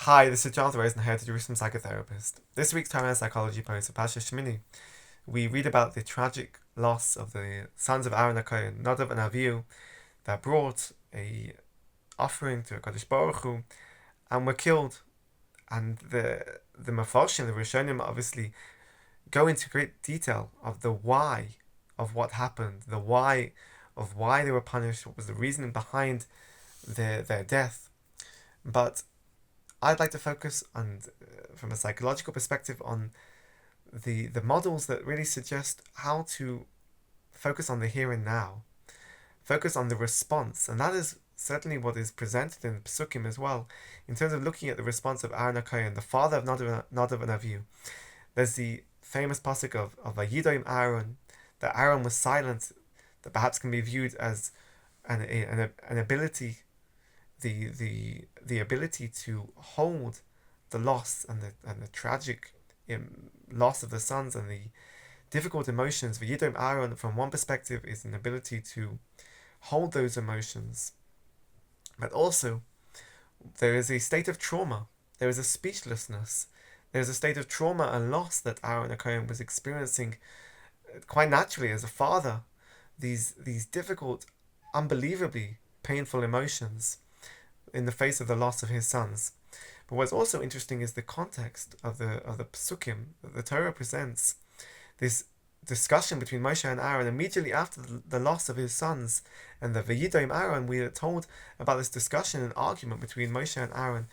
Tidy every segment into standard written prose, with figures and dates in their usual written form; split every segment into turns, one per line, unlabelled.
Hi, this is Jonathan Rosenhead, a Jerusalem psychotherapist. This week's Torah and Psychology post of Pasha Shemini, we read about the tragic loss of the sons of Aaron HaKohen, Nadav and Avihu, that brought a offering to HaKadosh Baruch Hu and were killed. And the Mefarshim, the Rishonim, obviously go into great detail of the why of what happened, the why of why they were punished, what was the reasoning behind their death. But I'd like to focus on, from a psychological perspective, on the models that really suggest how to focus on the here and now, focus on the response, and that is certainly what is presented in Psukim as well, in terms of looking at the response of Aaron HaKohen, the father of Nadav and Avihu. There's the famous pasuk of Vayidoim Aaron, that Aaron was silent, that perhaps can be viewed as an ability, the ability to hold the loss and the tragic loss of the sons and the difficult emotions. V'yidom Aaron, from one perspective, is an ability to hold those emotions, but also there is a state of trauma. There is a speechlessness. There is a state of trauma and loss that Aaron HaKohen was experiencing quite naturally as a father. These difficult, unbelievably painful emotions in the face of the loss of his sons. But what's also interesting is the context of the Psukim that the Torah presents. This discussion between Moshe and Aaron immediately after the loss of his sons, and the V'yidom Aaron, we are told about this discussion and argument between Moshe and Aaron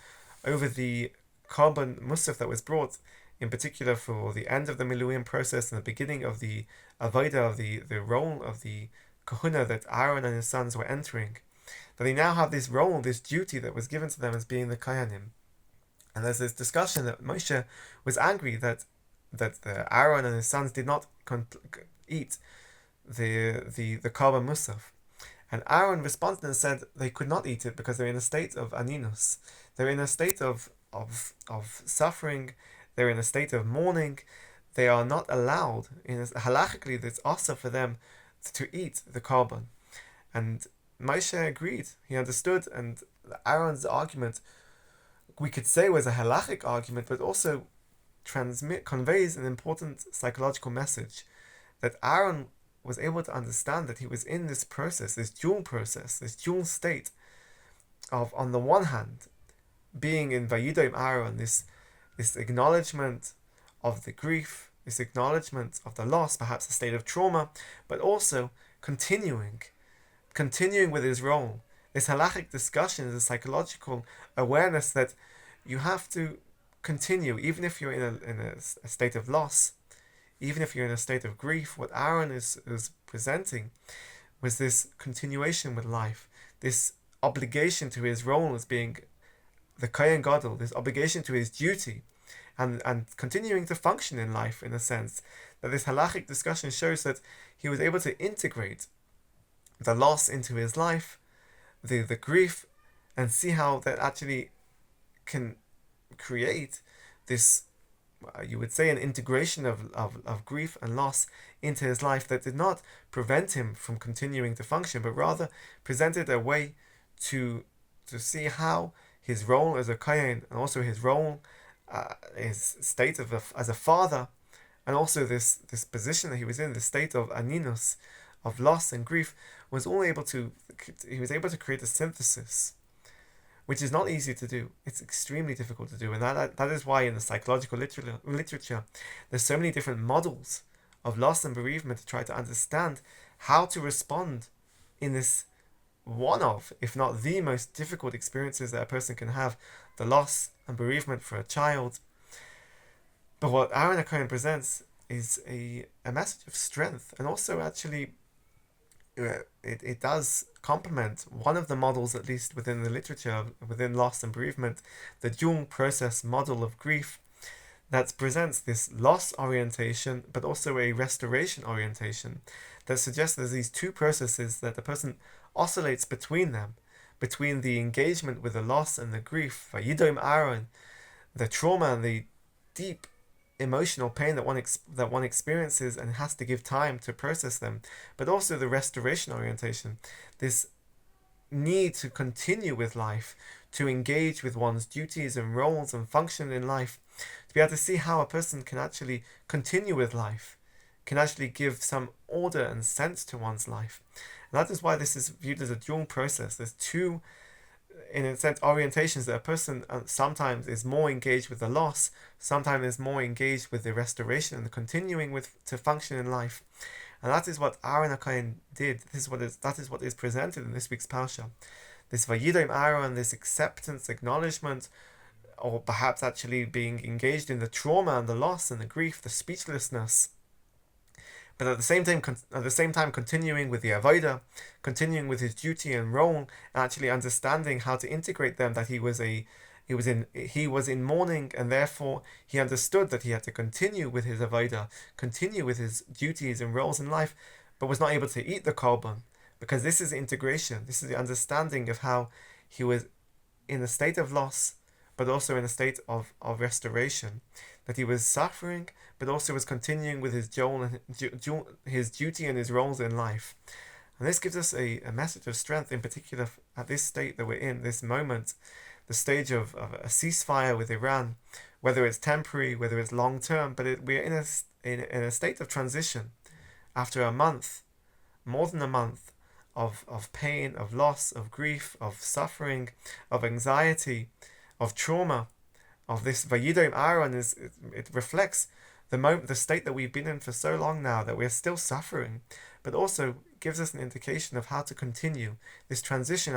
over the carbon musaf that was brought, in particular for the end of the Miluim process and the beginning of the avodah, of the role of the kahuna that Aaron and his sons were entering. That they now have this role, this duty that was given to them as being the Kohanim. And there's this discussion that Moshe was angry that Aaron and his sons did not eat the Karban Musaf. And Aaron responded and said they could not eat it because they're in a state of aninus. They're in a state of suffering. They're in a state of mourning. They are not allowed, halachically, it's also for them to eat the Karban. And Moshe agreed. He understood, and Aaron's argument, we could say, was a halachic argument, but also conveys an important psychological message, that Aaron was able to understand that he was in this process, this dual state of, on the one hand, being in Vayidom Aaron, this acknowledgement of the grief, this acknowledgement of the loss, perhaps a state of trauma, but also continuing with his role. This halachic discussion is a psychological awareness that you have to continue, even if you're in a state of loss, even if you're in a state of grief. What Aaron is presenting was this continuation with life, this obligation to his role as being the Kohen Gadol, this obligation to his duty, and continuing to function in life, in a sense. That this halachic discussion shows that he was able to integrate the loss into his life, the grief, and see how that actually can create this, you would say, an integration of grief and loss into his life that did not prevent him from continuing to function, but rather presented a way to see how his role as a kohen, and also his role, his state as a father, and also this position that he was in, the state of aninus, of loss and grief, he was able to create a synthesis, which is not easy to do. It's extremely difficult to do, and that is why in the psychological literature there's so many different models of loss and bereavement to try to understand how to respond in this one of, if not the most difficult experiences that a person can have, the loss and bereavement for a child. But what Aaron HaKohen presents is a message of strength, and also actually it does complement one of the models, at least within the literature, within loss and bereavement, the dual process model of grief, that presents this loss orientation, but also a restoration orientation, that suggests there's these two processes that the person oscillates between them, between the engagement with the loss and the grief, Vayidom Aaron, the trauma and the deep emotional pain that one experiences and has to give time to process them, but also the restoration orientation, this need to continue with life, to engage with one's duties and roles and function in life, to be able to see how a person can actually continue with life, can actually give some order and sense to one's life. And that is why this is viewed as a dual process. There's two, in a sense, orientations that a person sometimes is more engaged with the loss, sometimes is more engaged with the restoration and the continuing with to function in life. And that is what Aaron HaKohen did. That is what is presented in this week's Parsha. This Vayidom Aaron, this acceptance, acknowledgement, or perhaps actually being engaged in the trauma and the loss and the grief, the speechlessness, but at the same time continuing with the avodah, continuing with his duty and role, and actually understanding how to integrate them. That he was in mourning, and therefore he understood that he had to continue with his avodah, continue with his duties and roles in life, but was not able to eat the korban, because this is integration. This is the understanding of how he was in a state of loss, but also in a state of restoration, that he was suffering, but also was continuing with his his duty and his roles in life. And this gives us a message of strength, in particular at this state that we're in, this moment, the stage of a ceasefire with Iran, whether it's temporary, whether it's long term, but we're in a state of transition after a month, more than a month, of pain, of loss, of grief, of suffering, of anxiety, of trauma, of this Vayidom Aaron. It reflects the state that we've been in for so long now, that we're still suffering, but also gives us an indication of how to continue this transition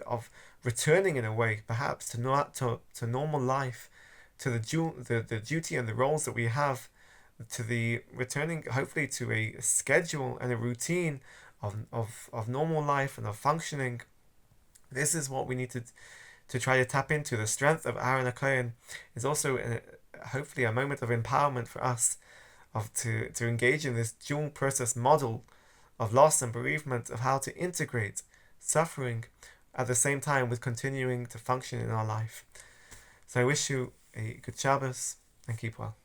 of returning in a way, perhaps to normal life, to the duty and the roles that we have, to the returning hopefully to a schedule and a routine of normal life and of functioning. This is what we need to try to tap into. The strength of Aaron HaKohen is also hopefully a moment of empowerment for us to engage in this dual process model of loss and bereavement, of how to integrate suffering at the same time with continuing to function in our life. So I wish you a good Shabbos and keep well.